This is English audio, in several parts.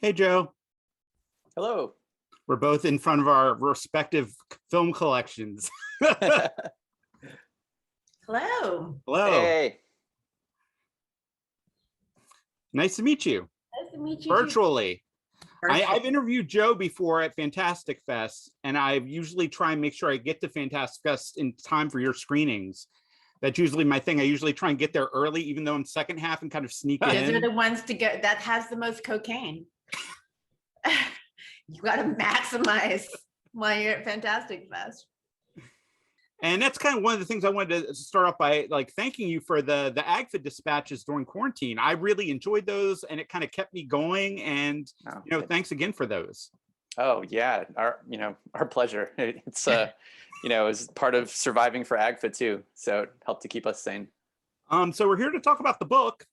Hey, Joe. Hello. We're both in front of our respective film collections. Hello. Hello. Hey. Nice to meet you. Nice to meet you. Virtually. Virtually. I've interviewed Joe before at Fantastic Fest, and I usually try and make sure I get to Fantastic Fest in time for your screenings. That's usually my thing. I usually try and get there early, even though I'm second half, and kind of sneak Those in. are the ones to go that has the most cocaine. You got to maximize while you're at Fantastic Fest. And that's kind of one of the things I wanted to start off by thanking you for the AGFA dispatches during quarantine. I really enjoyed those, and it kind of kept me going. And thanks again for those. Oh yeah, our pleasure. It's it was part of surviving for AGFA too, so it helped to keep us sane. So we're here to talk about the book.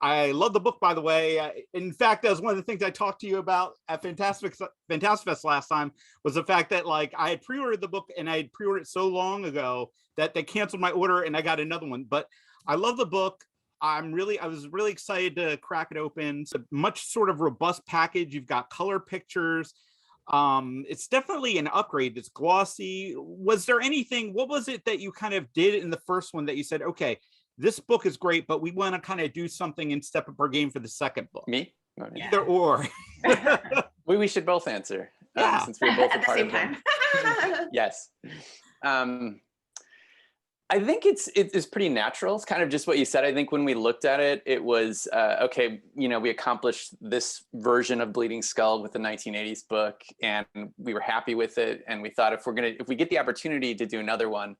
I love the book, by the way. In fact, that was one of the things I talked to you about at Fantastic Fest last time, was the fact that I had pre-ordered the book, and I had pre-ordered it so long ago that they canceled my order and I got another one. But I love the book. I was really excited to crack it open. It's a much sort of robust package. You've got color pictures. It's definitely an upgrade. It's glossy. Was there anything, what was it that you kind of did in the first one that you said, okay, this book is great, but we want to kind of do something and step up our game for the second book? Me? Either or. we should both answer. Yeah. Since we're both At a the part same of time. it. Yes. I think it's pretty natural. It's kind of just what you said. I think when we looked at it, it was okay. We accomplished this version of Bleeding Skull with the 1980s book, and we were happy with it. And we thought if we get the opportunity to do another one,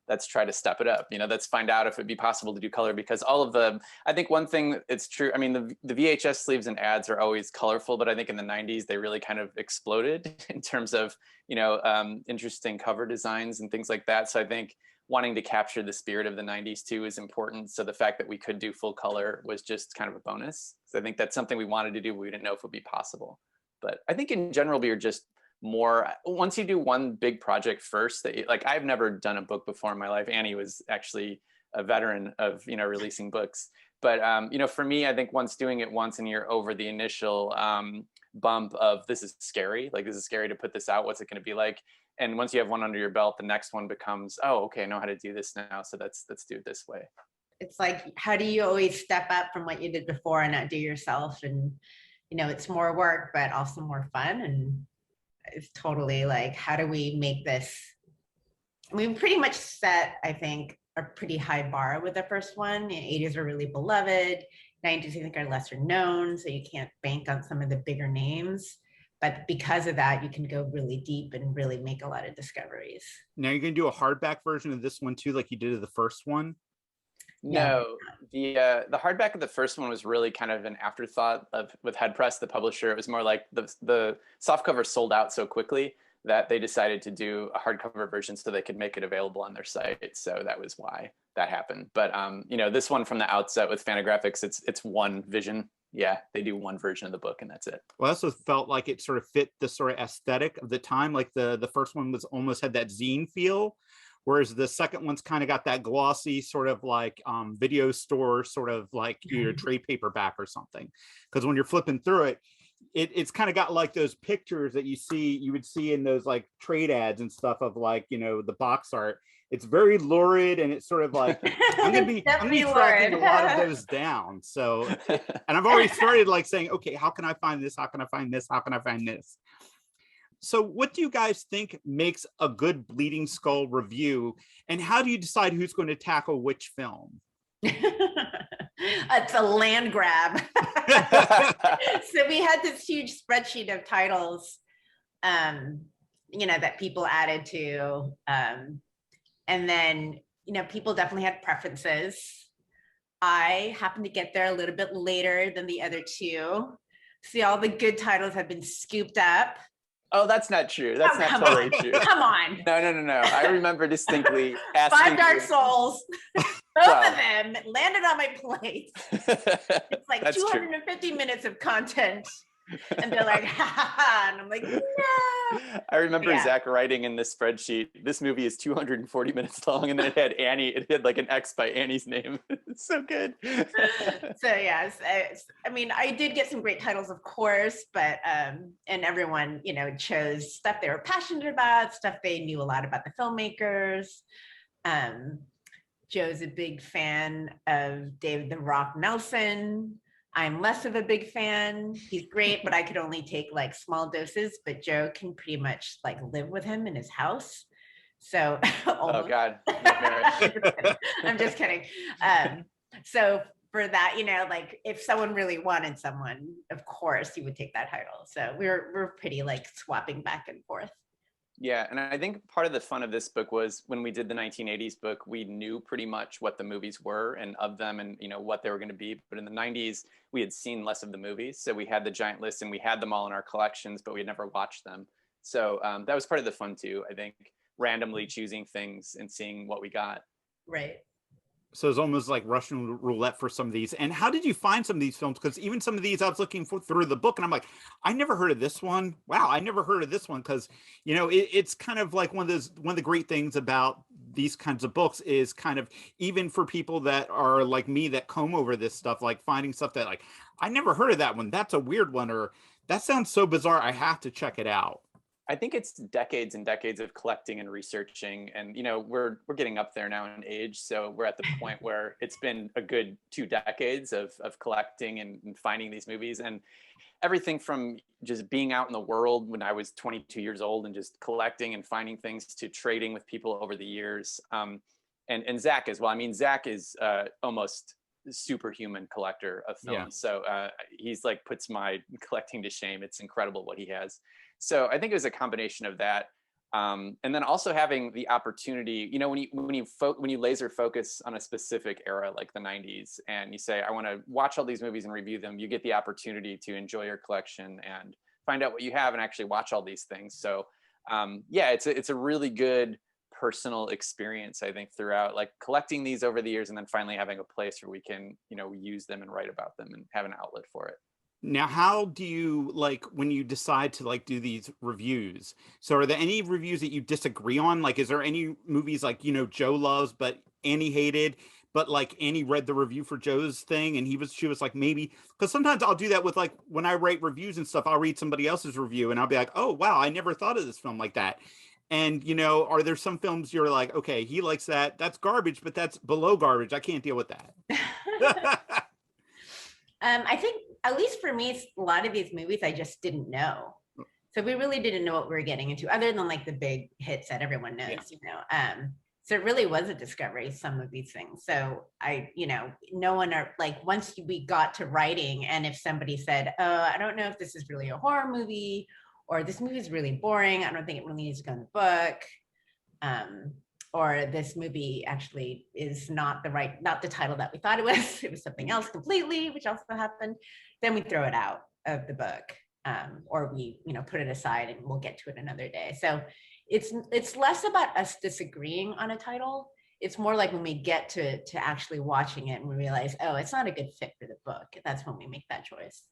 let's try to step it up. Let's find out if it'd be possible to do color, because I think one thing it's true. I mean, the VHS sleeves and ads are always colorful, but I think in the 90s they really kind of exploded in terms of interesting cover designs and things like that. So I think wanting to capture the spirit of the 90s too is important. So the fact that we could do full color was just kind of a bonus. So I think that's something we wanted to do, but we didn't know if it would be possible. But I think in general, we were just more, once you do one big project first, that I've never done a book before in my life. Annie was actually a veteran of, releasing books. But, for me, I think once doing it once and you're over the initial bump of this is scary, this is scary to put this out, what's it going to be like? And once you have one under your belt, the next one becomes, oh, okay, I know how to do this now. So let's do it this way. It's how do you always step up from what you did before and not do yourself? And, it's more work, but also more fun. And it's totally how do we make this? We pretty much set, I think, a pretty high bar with the first one. The 80s are really beloved. 90s, I think, are lesser known, so you can't bank on some of the bigger names. But because of that, you can go really deep and really make a lot of discoveries. Now you're going to do a hardback version of this one too, like you did of the first one? No, the hardback of the first one was really kind of an afterthought with Head Press, the publisher. It was more like the softcover sold out so quickly that they decided to do a hardcover version so they could make it available on their site. So that was why that happened. But this one from the outset with Fantagraphics, it's one vision. Yeah, they do one version of the book and that's it. Well, I also felt like it sort of fit the sort of aesthetic of the time. Like the first one was almost had that zine feel, whereas the second one's kind of got that glossy sort of video store sort of your trade paperback or something. Because when you're flipping through it, it's kind of got those pictures that you would see in those trade ads and stuff of the box art. It's very lurid, and it's sort of I'm gonna be tracking a lot of those down. So, and I've already started saying, okay, how can I find this? How can I find this? How can I find this? So what do you guys think makes a good Bleeding Skull review, and how do you decide who's going to tackle which film? It's a land grab. So we had this huge spreadsheet of titles, that people added to, and then, people definitely had preferences. I happened to get there a little bit later than the other two. See, all the good titles have been scooped up. Oh, that's not true. That's not totally true. Come on. No. I remember distinctly asking. 5 Dark Souls. Both of them landed on my plate. It's 250 minutes of content And they're like, ha ha ha. And I'm like, no. I remember Yeah. Zach writing in this spreadsheet, this movie is 240 minutes long, and then it had Annie, it had like an X by Annie's name. It's so good. So yeah, I mean, I did get some great titles, of course, but and everyone, you know, chose stuff they were passionate about, stuff they knew a lot about the filmmakers. Joe's a big fan of David the Rock Nelson. I'm less of a big fan. He's great, but I could only take like small doses, but Joe can pretty much like live with him in his house. So Oh God, I'm just kidding. So for that, you know, like if someone really wanted someone, of course you would take that title. So we're pretty like swapping back and forth. Yeah, and I think part of the fun of this book was when we did the 1980s book, we knew pretty much what the movies were and of them and, you know, what they were going to be. But in the 90s, we had seen less of the movies. So we had the giant list and we had them all in our collections, but we had never watched them. So that was part of the fun too, I think, randomly choosing things and seeing what we got. Right. So it's almost like Russian roulette for some of these. And how did you find some of these films? Because even some of these I was looking for through the book and I'm like, I never heard of this one. Wow, I never heard of this one. Because, you know, it's kind of like one of the great things about these kinds of books is kind of, even for people that are like me that comb over this stuff, like finding stuff that like, I never heard of that one. That's a weird one, or that sounds so bizarre, I have to check it out. I think it's decades and decades of collecting and researching, and you know we're getting up there now in age, so we're at the point where it's been a good 2 decades of collecting and finding these movies, and everything from just being out in the world when I was 22 years old and just collecting and finding things to trading with people over the years, and Zach as well. I mean, Zach is almost superhuman collector of films, Yeah. so he's like puts my collecting to shame. It's incredible what he has. So I think it was a combination of that, and then also having the opportunity. You know, when you laser focus on a specific era like the 90s, and you say, I want to watch all these movies and review them, you get the opportunity to enjoy your collection and find out what you have and actually watch all these things. So yeah, it's a really good personal experience, I think, throughout, like collecting these over the years and then finally having a place where we can, you know, use them and write about them and have an outlet for it. Now, how do you like when you decide to like do these reviews? So are there any reviews that you disagree on? Like, is there any movies like, you know, Joe loves, but Annie hated, but like Annie read the review for Joe's thing and she was like, maybe, because sometimes I'll do that with like, when I write reviews and stuff, I'll read somebody else's review and I'll be like, oh, wow, I never thought of this film like that. And, you know, are there some films you're like, okay, he likes that. That's garbage, but that's below garbage. I can't deal with that. I think, at least for me, a lot of these movies I just didn't know. So we really didn't know what we were getting into, other than like the big hits that everyone knows, yeah. You know. So it really was a discovery, some of these things. So you know, no one are like, once we got to writing, and if somebody said, oh, I don't know if this is really a horror movie, or this movie is really boring, I don't think it really needs to go in the book. Or this movie actually is not the title that we thought it was something else completely, which also happened, then we throw it out of the book, or we, you know, put it aside and we'll get to it another day. So it's less about us disagreeing on a title. It's more like when we get to actually watching it and we realize, oh, it's not a good fit for the book. That's when we make that choice.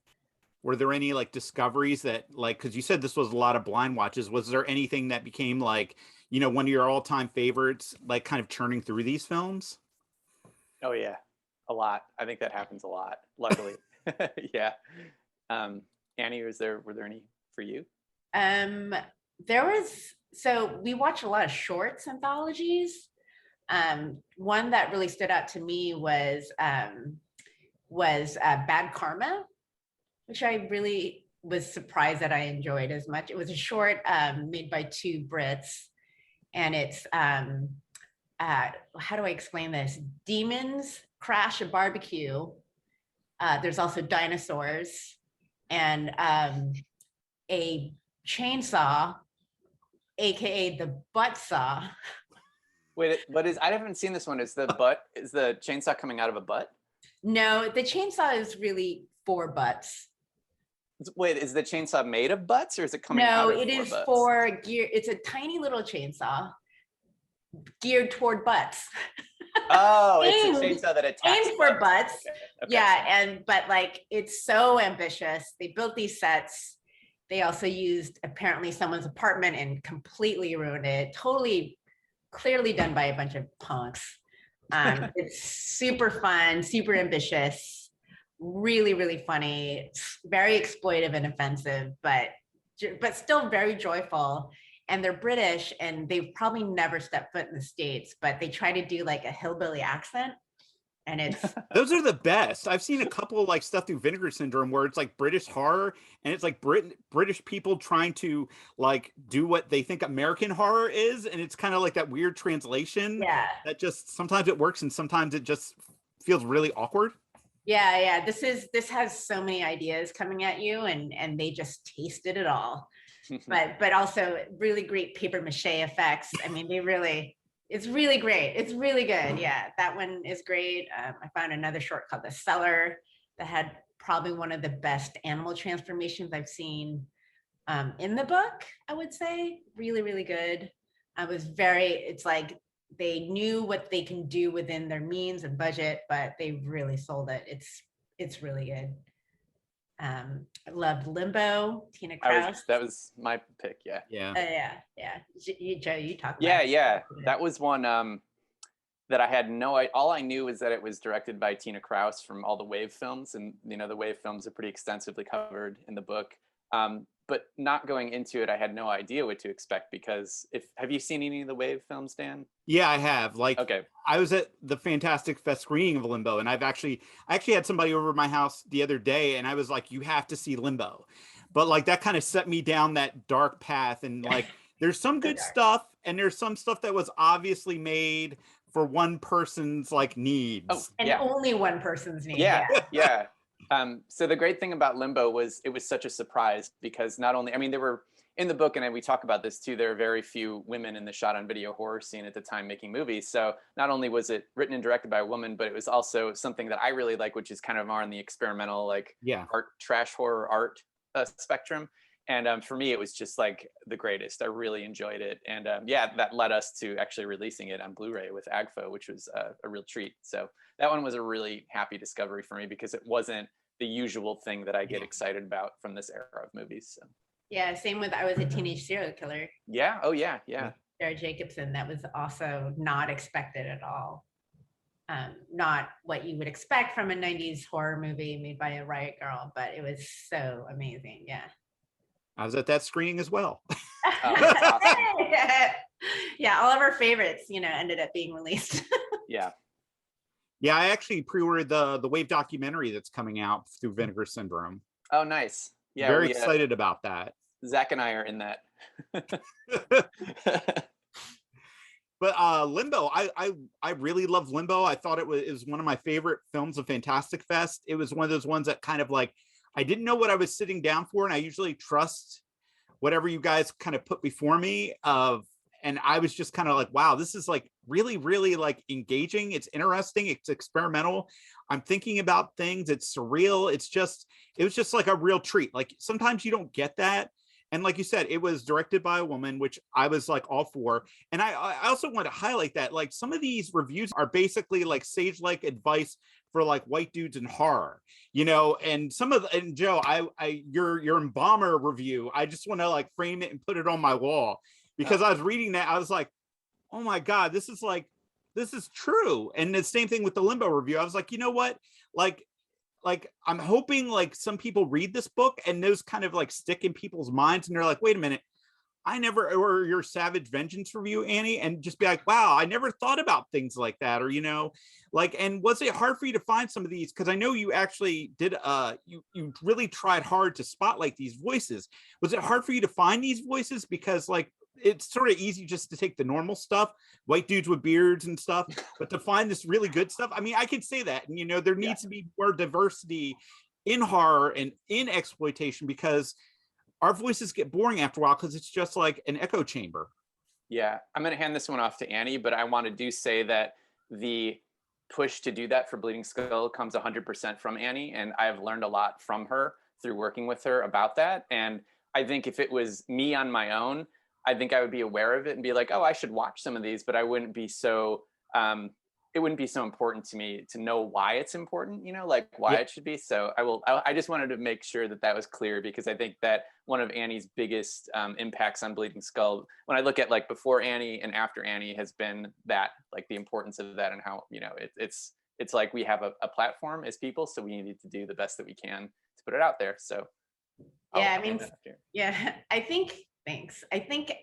Were there any like discoveries that like, because you said this was a lot of blind watches, was there anything that became like, you know, one of your all-time favorites, like kind of churning through these films? Oh yeah, a lot. I think that happens a lot, luckily. Yeah. Annie, were there any for you? So we watch a lot of shorts anthologies. One that really stood out to me was Bad Karma, which I really was surprised that I enjoyed as much. It was a short made by 2 Brits, and it's how do I explain this? Demons crash a barbecue. There's also dinosaurs and a chainsaw, aka the butt saw. Wait, I haven't seen this one. Is the chainsaw coming out of a butt? No, the chainsaw is really 4 butts. Wait, is the chainsaw made of butts, or is it coming out of 4 butts? No, it is for gear. It's a tiny little chainsaw geared toward butts. Oh, it's a chainsaw that attacks aimed for butts. Okay. Yeah, but like it's so ambitious. They built these sets. They also used apparently someone's apartment and completely ruined it. Totally, clearly done by a bunch of punks. It's super fun, super ambitious, really, really funny, very exploitive and offensive, but still very joyful. And they're British and they've probably never stepped foot in the States, but they try to do like a hillbilly accent. And it's those are the best. I've seen a couple of like stuff through Vinegar Syndrome where it's like British horror and it's like British people trying to like do what they think American horror is, and it's kind of like that weird translation. Yeah. That just sometimes it works and sometimes it just feels really awkward. Yeah. This has so many ideas coming at you, and they just tasted it all. but also really great paper mache effects. I mean, it's really great. It's really good. Yeah, that one is great. I found another short called The Cellar that had probably one of the best animal transformations I've seen in the book, I would say. Really, really good. It's like they knew what they can do within their means and budget, but they really sold it. It's really good. I loved Limbo, Tina Kraus. That was my pick. Yeah. Yeah. Joe, you talk about Yeah. That was one that I had all I knew was that it was directed by Tina Kraus from all the Wave films, and the Wave films are pretty extensively covered in the book. But not going into it, I had no idea what to expect, because have you seen any of the Wave films, Dan? Yeah, I have. Like, okay. I was at the Fantastic Fest screening of Limbo, and I actually had somebody over at my house the other day, and I was like, you have to see Limbo. But like that kind of set me down that dark path, and like there's some good stuff, and there's some stuff that was obviously made for one person's like needs. Oh, and only one person's needs. Yeah. So the great thing about Limbo was it was such a surprise, because not only, I mean, there were in the book, and we talk about this too, there are very few women in the shot on video horror scene at the time making movies. So not only was it written and directed by a woman, but it was also something that I really like, which is kind of more on the experimental, like art, trash horror art spectrum. And for me, it was just like the greatest. I really enjoyed it. And that led us to actually releasing it on Blu-ray with AGFA, which was a real treat. So that one was a really happy discovery for me, because it wasn't the usual thing that I get excited about from this era of movies. So. Yeah, same with I Was a Teenage Serial Killer. Yeah. Oh, yeah. Sarah Jacobson. That was also not expected at all. Not what you would expect from a 90s horror movie made by a riot girl, but it was so amazing. Yeah. I was at that screening as well. Oh, that's awesome. Yeah, all of our favorites, ended up being released. Yeah. Yeah, I actually pre-ordered the Wave documentary that's coming out through Vinegar Syndrome. Oh, nice. Yeah, very excited about that. Zach and I are in that. But Limbo, I really love Limbo. I thought it was one of my favorite films of Fantastic Fest. It was one of those ones that kind of like, I didn't know what I was sitting down for, and I usually trust whatever you guys kind of put before me. And I was just kind of like, wow, this is like really, really like engaging. It's interesting. It's experimental. I'm thinking about things. It's surreal. It was just like a real treat. Like sometimes you don't get that. And like you said, it was directed by a woman, which I was like all for. And I also want to highlight that like some of these reviews are basically like sage-like advice for like white dudes in horror, and and Joe, your Embalmer review, I just want to like frame it and put it on my wall, because I was reading that. I was like, oh my God, this is true. And the same thing with the Limbo review. I was like, you know what? Like I'm hoping like some people read this book and those kind of like stick in people's minds, and they're like, wait a minute, or your Savage Vengeance review, Annie, and just be like, wow, I never thought about things like that. Or, and was it hard for you to find some of these? Because I know you actually did, you really tried hard to spotlight these voices. Was it hard for you to find these voices? Because like, it's sort of easy just to take the normal stuff, white dudes with beards and stuff, but to find this really good stuff, I mean, I could say that, and there needs to be more diversity in horror and in exploitation, because our voices get boring after a while, because it's just like an echo chamber. Yeah, I'm going to hand this one off to Annie, but I want to say that the push to do that for Bleeding Skull comes 100% from Annie, and I have learned a lot from her through working with her about that. And I think if it was me on my own, I think I would be aware of it and be like, oh, I should watch some of these, but I wouldn't be so, it wouldn't be so important to me to know why it's important, you know, like why it should be. So I just wanted to make sure that that was clear, because I think that one of Annie's biggest impacts on Bleeding Skull, when I look at like before Annie and after Annie, has been that, like the importance of that, and how, you know, it's like we have a platform as people, so we need to do the best that we can to put it out there. So yeah, I mean, yeah, I think, thanks. I think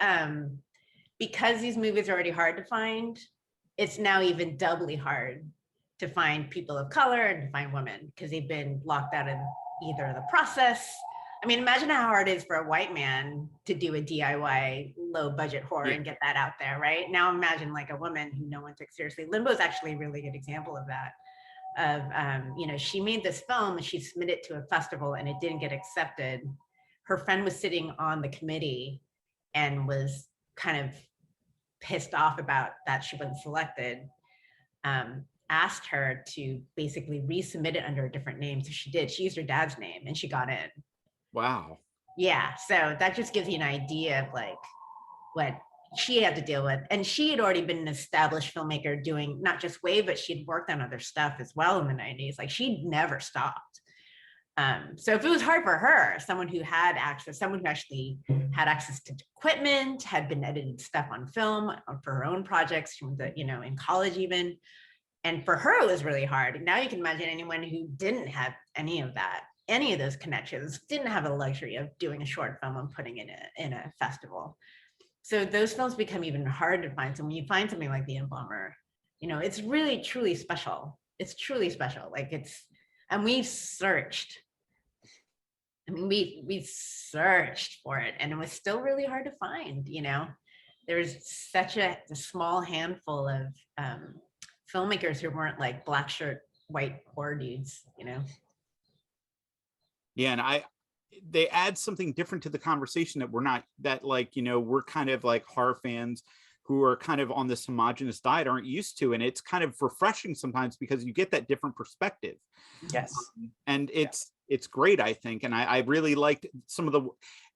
because these movies are already hard to find, it's now even doubly hard to find people of color and to find women, because they've been locked out of either the process. I mean, imagine how hard it is for a white man to do a DIY low budget horror and get that out there, right? Now imagine like a woman who no one took seriously. Limbo is actually a really good example of that. You know, she made this film and she submitted it to a festival and it didn't get accepted. Her friend was sitting on the committee and was kind of pissed off about that she wasn't selected, asked her to basically resubmit it under a different name. So she did. She used her dad's name and she got in. Wow. Yeah. So that just gives you an idea of like what she had to deal with. And she had already been an established filmmaker doing not just Wave, but she'd worked on other stuff as well in the 90s. Like she'd never stopped. So if it was hard for her, someone who had access, someone who actually had access to equipment, had been editing stuff on film for her own projects, she was, you know, in college even. And for her, it was really hard. And now you can imagine anyone who didn't have any of that, any of those connections, didn't have the luxury of doing a short film and putting it in a festival. So those films become even harder to find. So when you find something like The Embalmer, you know, it's really, truly special. It's truly special. Like and we've searched. I mean, we searched for it and it was still really hard to find, you know. There's such a small handful of filmmakers who weren't like black shirt, white horror dudes, you know. Yeah, and they add something different to the conversation that we're not, that like, you know, we're kind of like horror fans who are kind of on this homogenous diet aren't used to, and it's kind of refreshing sometimes because you get that different perspective. Yes. And it's great, I think. And I really liked some of the,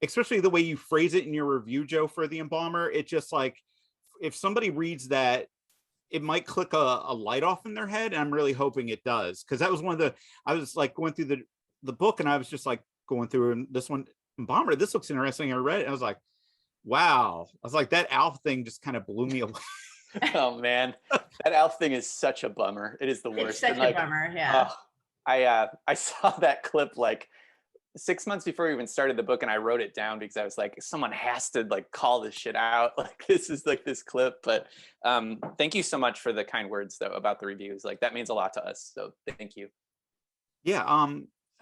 especially the way you phrase it in your review, Joe, for The Embalmer. It just like, if somebody reads that, it might click a light off in their head. And I'm really hoping it does. Cause that was one of the, I was like going through the book and I was just like going through this one, Embalmer, this looks interesting. I read it. I was like, wow. I was like, that Alf thing just kind of blew me away. Oh man, that Alf thing is such a bummer. It is the worst. It's such a bummer. Yeah. I saw that clip like 6 months before we even started the book, and I wrote it down because I was like, someone has to like call this shit out. Like this is like this clip. But thank you so much for the kind words though about the reviews. Like that means a lot to us. So thank you. Yeah.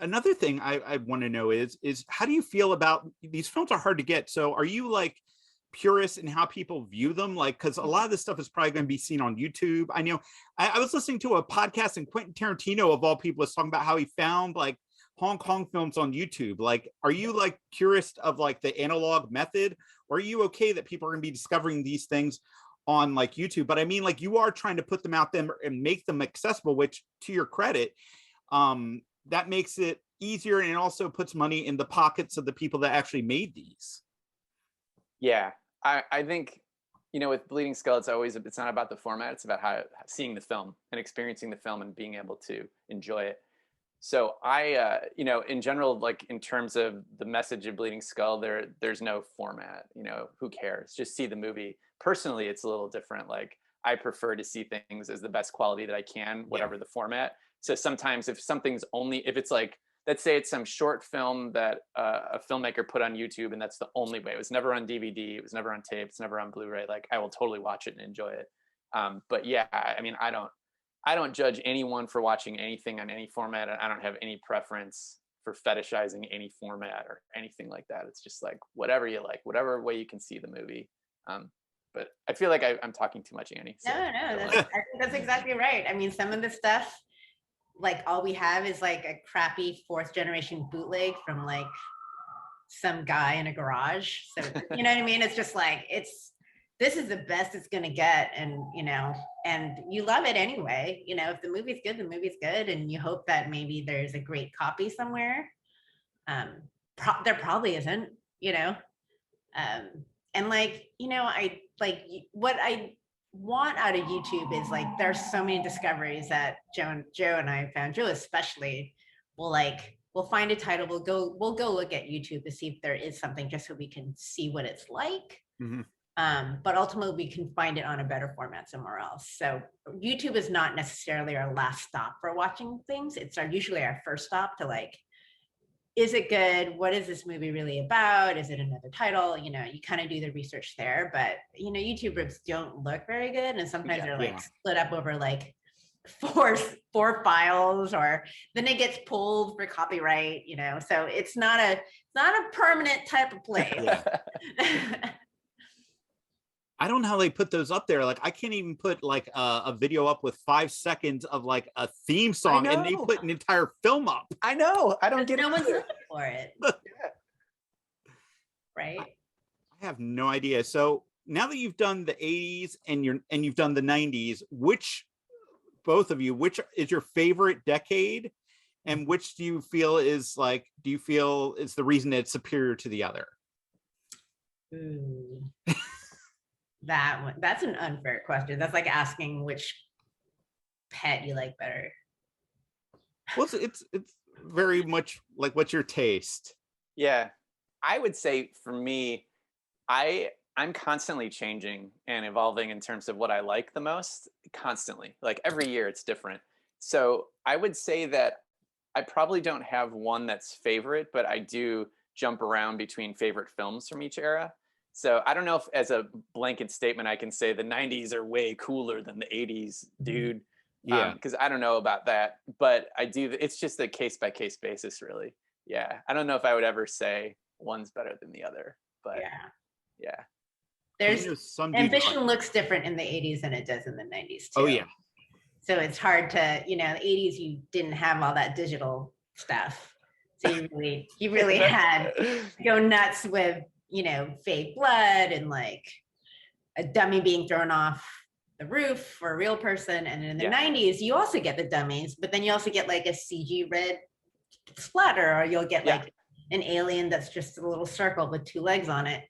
Another thing I want to know is how do you feel about these films? Are hard to get. So are you like purist in how people view them? Like, because a lot of this stuff is probably going to be seen on YouTube. I know I was listening to a podcast and Quentin Tarantino of all people was talking about how he found like Hong Kong films on YouTube. Like, are you like curious of like the analog method, or are you okay that people are going to be discovering these things on like YouTube? But I mean, like you are trying to put them out there and make them accessible, which to your credit, that makes it easier, and it also puts money in the pockets of the people that actually made these. Yeah, I think, you know, with Bleeding Skull, it's not about the format. It's about seeing the film and experiencing the film and being able to enjoy it. So you know, in general, like in terms of the message of Bleeding Skull, there's no format, you know, who cares? Just see the movie. Personally, it's a little different. Like I prefer to see things as the best quality that I can, whatever the format. So sometimes if it's like, let's say it's some short film that a filmmaker put on YouTube and that's the only way. It was never on DVD. It was never on tape. It's never on Blu-ray. Like I will totally watch it and enjoy it. But yeah, I mean, I don't judge anyone for watching anything on any format. And I don't have any preference for fetishizing any format or anything like that. It's just like whatever you like, whatever way you can see the movie. But I feel like I'm talking too much, Annie. So no, I think that's exactly right. I mean, some of the stuff, like all we have is like a crappy 4th generation bootleg from like some guy in a garage. So you know what I mean? It's just like, this is the best it's gonna get. And you know, and you love it anyway. You know, if the movie's good, the movie's good. And you hope that maybe there's a great copy somewhere. There probably isn't, you know. And like, I like what I want out of YouTube is like, there's so many discoveries that Joe and I found. Joe especially we'll find a title, we'll go look at YouTube to see if there is something, just so we can see what it's like. Mm-hmm. But ultimately we can find it on a better format somewhere else. So YouTube is not necessarily our last stop for watching things. It's usually our first stop to like, is it good? What is this movie really about? Is it another title? You kind of do the research there, but YouTube rips don't look very good. And sometimes they're like split up over like four files, or then it gets pulled for copyright, so it's not a permanent type of place. I don't know how they put those up there. Like I can't even put like a video up with 5 seconds of like a theme song, and they put an entire film up. I know. I don't get no it. one's looking for it. Right. I have no idea. So now that you've done the 80s and you've done the 90s, both of you, which is your favorite decade, and which do you feel is the reason that it's superior to the other? Ooh. That's an unfair question. That's like asking which pet you like better. Well, it's very much like, what's your taste? Yeah, I would say for me, I'm constantly changing and evolving in terms of what I like the most, constantly. Like every year it's different. So I would say that I probably don't have one that's favorite, but I do jump around between favorite films from each era. So I don't know if as a blanket statement I can say the 90s are way cooler than the 80s, dude. Yeah. Because I don't know about that, but I do. It's just a case by case basis, really. Yeah. I don't know if I would ever say one's better than the other, but yeah. There's ambition looks different in the 80s than it does in the 90s too. Oh yeah. So it's hard to, the 80s you didn't have all that digital stuff. So you really had to go nuts with, fake blood and like a dummy being thrown off the roof for a real person. And in the 90s, you also get the dummies, but then you also get like a CG red splatter, or you'll get like an alien that's just a little circle with 2 legs on it.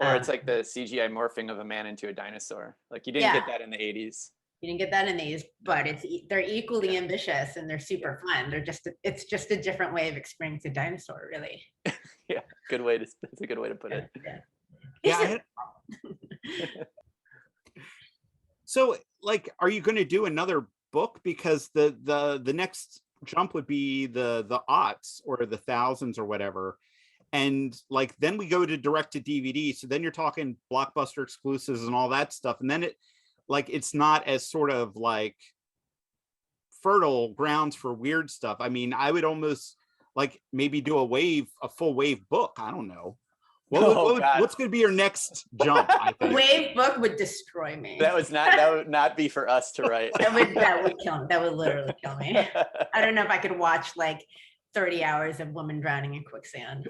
Or it's like the CGI morphing of a man into a dinosaur. Like you didn't get that in the 80s. You didn't get that in these, but they're equally ambitious and they're super fun. It's just a different way of experiencing a dinosaur, really. Yeah, that's a good way to put it. So, like, are you going to do another book? Because the next jump would be the aughts or the thousands or whatever, and like then we go to direct to DVD. So then you're talking Blockbuster exclusives and all that stuff, and then it's not as sort of like fertile grounds for weird stuff. I mean, I would almost like maybe do a full wave book. I don't know. What's going to be your next jump? I think wave book would destroy me. That would not be for us to write. that would kill me. That would literally kill me. I don't know if I could watch like 30 hours of women drowning in quicksand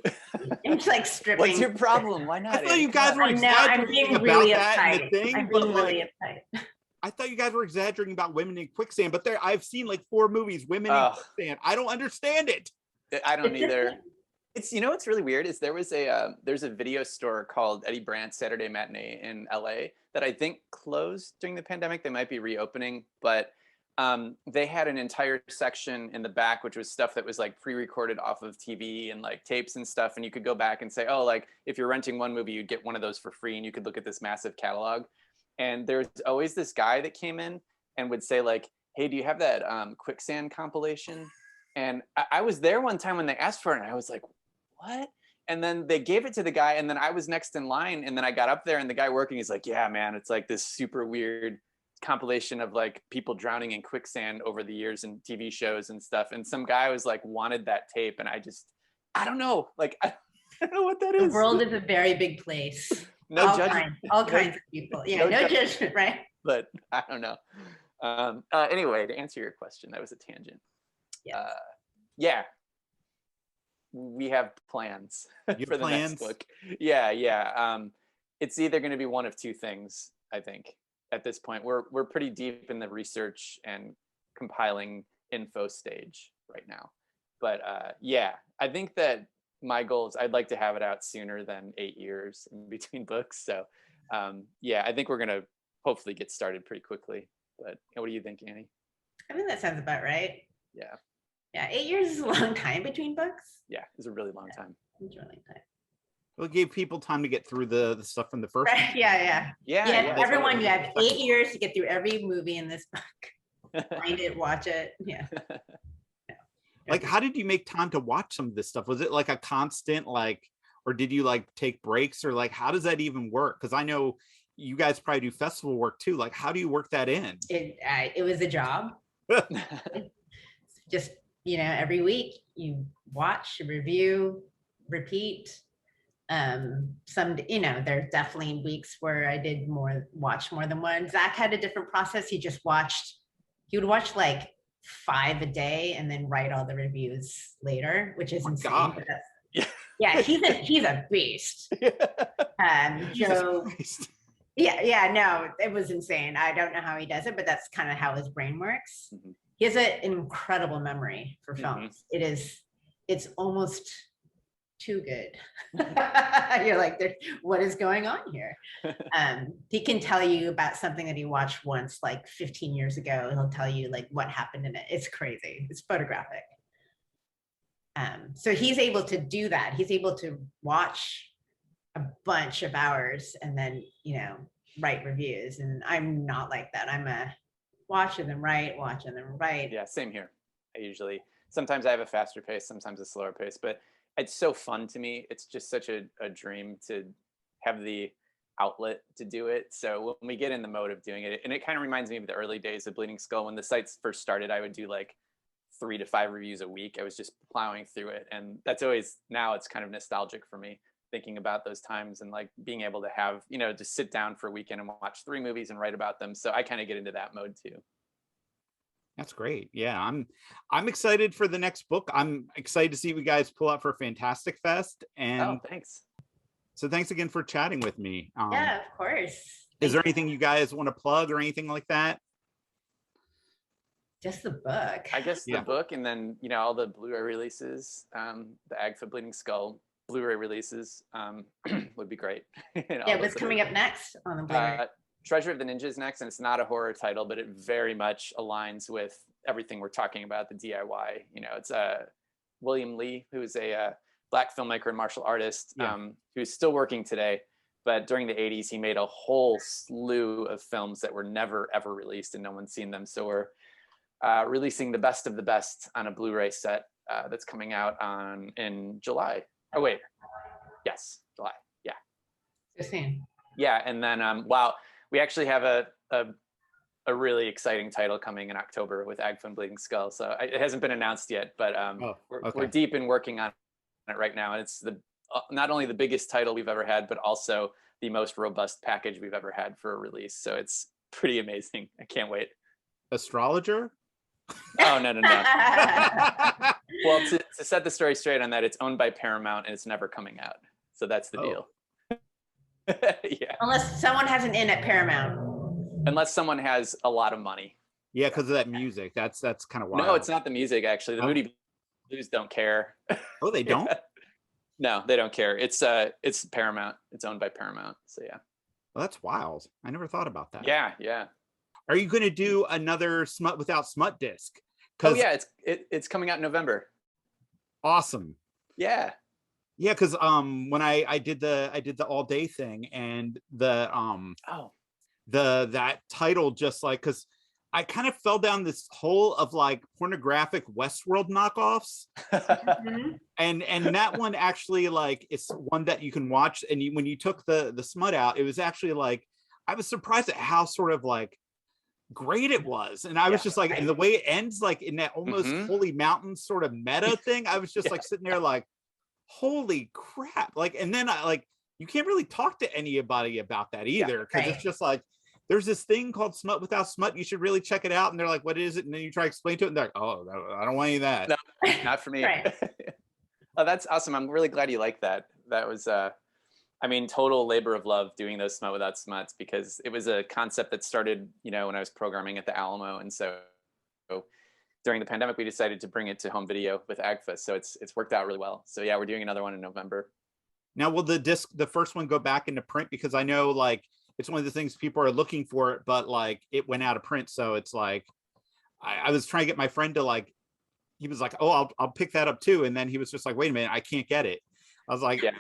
and like stripping. What's your problem? Why not? I thought you guys were exaggerating about that in the thing. I'm being really uptight. I thought you guys were exaggerating about women in quicksand, but I've seen like 4 movies, women in quicksand. I don't understand it. I don't either. It's what's really weird is there's a video store called Eddie Brandt's Saturday Matinee in LA that I think closed during the pandemic. They might be reopening, but they had an entire section in the back which was stuff that was like pre-recorded off of TV and like tapes and stuff, and you could go back and say, oh, like if you're renting one movie, you'd get one of those for free, and you could look at this massive catalog. And there's always this guy that came in and would say like, hey, do you have that quicksand compilation? And I was there one time when they asked for it, and I was like, what? And then they gave it to the guy, and then I was next in line, and then I got up there, and the guy working is like, yeah, man, it's like this super weird compilation of like people drowning in quicksand over the years in TV shows and stuff. And some guy was like, wanted that tape, and I don't know. Like, I don't know what that is. The world is a very big place. No judgment. All kinds of people. Yeah, no judgment, right? But I don't know. Anyway, to answer your question, that was a tangent. Yeah. We have plans for the next book. Yeah. It's either going to be one of 2 things, I think. At this point, we're pretty deep in the research and compiling info stage right now. But I think that my goal is I'd like to have it out sooner than 8 years in between books. So yeah, I think we're going to hopefully get started pretty quickly. But what do you think, Annie? I think that sounds about right. Yeah. Yeah, 8 years is a long time between books. Yeah, it's a really long time. It's a really time. Well, it gave people time to get through the stuff from the first Right, yeah. Everyone, you have 8 years to get through every movie in this book. Find it, watch it. Yeah. Like, how did you make time to watch some of this stuff? Was it like a constant, like, or did you like take breaks, or like, how does that even work? Because I know you guys probably do festival work too. Like, how do you work that in? It was a job. Just, every week you watch, review, repeat. Some, there's definitely weeks where I did watch more than one. Zach had a different process. He would watch like 5 a day and then write all the reviews later, which is insane. But yeah, he's a beast. So no, it was insane. I don't know how he does it, but that's kind of how his brain works. Mm-hmm. He has an incredible memory for films. Mm-hmm. It's almost too good. You're like, what is going on here? He can tell you about something that he watched once, like 15 years ago. He'll tell you like what happened in it. It's crazy. It's photographic. So he's able to do that. He's able to watch a bunch of hours and then, write reviews. And I'm not like that. I'm a watch and then write. Yeah, same here. Sometimes I have a faster pace, sometimes a slower pace, but it's so fun to me. It's just such a dream to have the outlet to do it. So when we get in the mode of doing it, and it kind of reminds me of the early days of Bleeding Skull. When the sites first started, I would do like 3 to 5 reviews a week. I was just plowing through it. And that's always, now it's kind of nostalgic for me, thinking about those times and like being able to have, just sit down for a weekend and watch 3 movies and write about them. So I kind of get into that mode too. That's great. Yeah, I'm excited for the next book. I'm excited to see what you guys pull out for Fantastic Fest. And thanks. So thanks again for chatting with me. Yeah, of course. Is there anything you guys want to plug or anything like that? Just the book. I guess the book, and then all the Blu-ray releases, the AGFA Bleeding Skull Blu-ray releases would be great. What's coming up next on the Blu-ray? Treasure of the Ninja is next, and it's not a horror title, but it very much aligns with everything we're talking about, the DIY. It's William Lee, who is a Black filmmaker and martial artist, who's still working today. But during the 80s, he made a whole slew of films that were never, ever released, and no one's seen them. So we're releasing the best of the best on a Blu-ray set that's coming out in July. Oh, wait. Yes, July. Yeah. So soon. Yeah, and then, we actually have a really exciting title coming in October with AGFA and Bleeding Skull. So it hasn't been announced yet, but we're deep in working on it right now. And it's not only the biggest title we've ever had, but also the most robust package we've ever had for a release. So it's pretty amazing. I can't wait. Astrologer? Oh, no. Well, to set the story straight on that, it's owned by Paramount and it's never coming out. So that's the deal. Yeah. Unless someone has an in at Paramount. Unless someone has a lot of money. Yeah, because of that music. That's kind of wild. No, it's not the music, actually. The Moody Blues don't care. Oh, they don't? No, they don't care. It's Paramount. It's owned by Paramount. So yeah. Well, that's wild. I never thought about that. Yeah. Are you going to do another Smut Without Smut disc? Oh yeah, it's coming out in November. Awesome. Yeah. Yeah, because when I did the all day thing, and that title, just like, because I kind of fell down this hole of like pornographic Westworld knockoffs. and that one actually, like, it's one that you can watch, and when you took the smut out, it was actually like, I was surprised at how sort of like great it was. And I was just like, and the way it ends, like in that almost Holy Mountain sort of meta thing, I was just like sitting there like, holy crap. Like, and then you can't really talk to anybody about that either, because it's just like, there's this thing called Smut Without Smut, you should really check it out. And they're like, what is it? And then you try to explain to it, and they're like, oh, I don't want any of that. No, not for me. Oh, that's awesome. I'm really glad you like that. That was total labor of love doing those Smut Without Smuts, because it was a concept that started, when I was programming at the Alamo. And so during the pandemic, we decided to bring it to home video with AGFA. So it's worked out really well. So yeah, we're doing another one in November. Now, will the first one go back into print? Because I know like it's one of the things people are looking for it, but like it went out of print. So it's like, I was trying to get my friend to like, he was like, oh, I'll pick that up too. And then he was just like, wait a minute, I can't get it. I was like, yeah.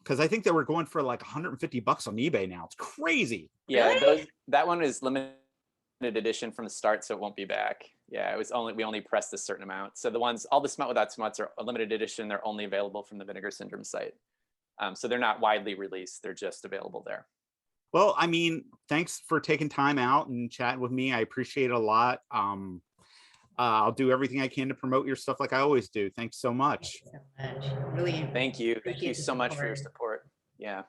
Because I think they were going for like $150 on eBay now. It's crazy. Yeah, Really? that one is limited edition from the start, so it won't be back. Yeah, we only pressed a certain amount. So all the Smut Without Smuts are a limited edition. They're only available from the Vinegar Syndrome site. So they're not widely released. They're just available there. Well, I mean, thanks for taking time out and chatting with me. I appreciate it a lot. I'll do everything I can to promote your stuff like I always do. Thanks so much. Thank you so much. Really Thank you. Thank appreciate you the so much for your support. support. Yeah.